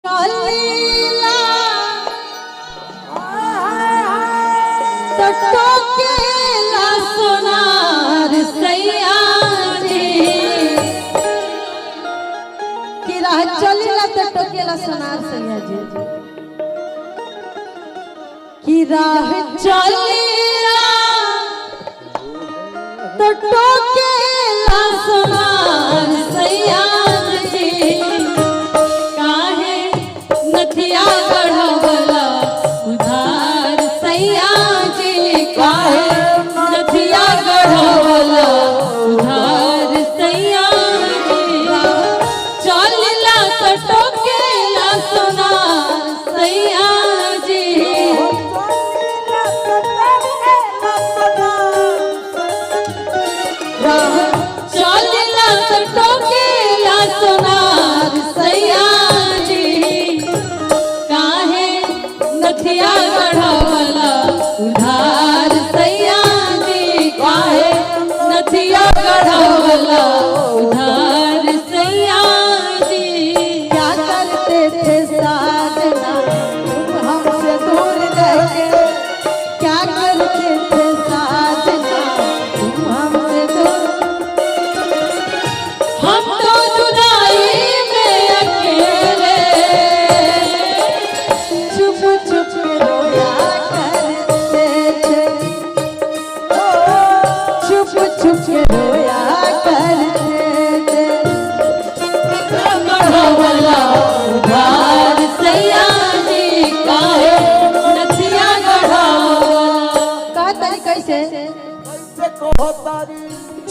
चलेला तो टोकेला सोनार सैया जी कि राह चलेला तो टोकेला सोनार सैया जी कि राह चलेला तो टोकेला सोनार सैया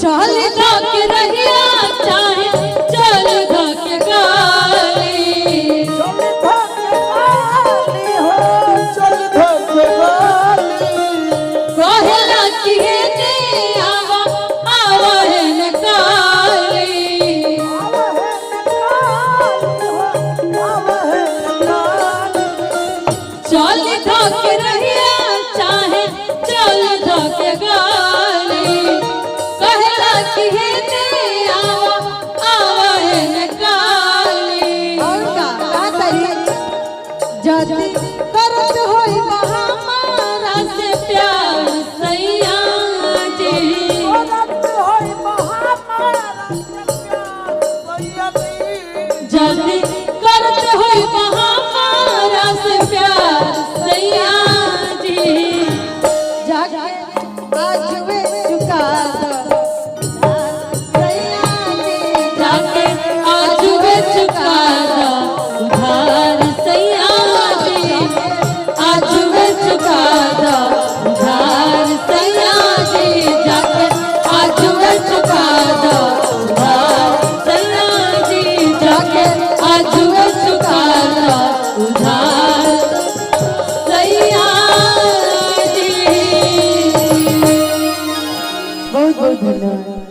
चल धक रहिया चाहे चल धक गाली हो चल धक गाली कहला कि ने आवा आवा है न काली चल धक रहिया चाहे चल धक गाली जदी करत होई हमारा से प्यार सैया जी करत होई हमारा से प्यार सैया जी जदी करत होई हमारा से प्यार सैया जी जाके आज वे चुका दो सैया जी जाके आज वे चुका दो उधार सैया बहुत बहुत धन्यवाद।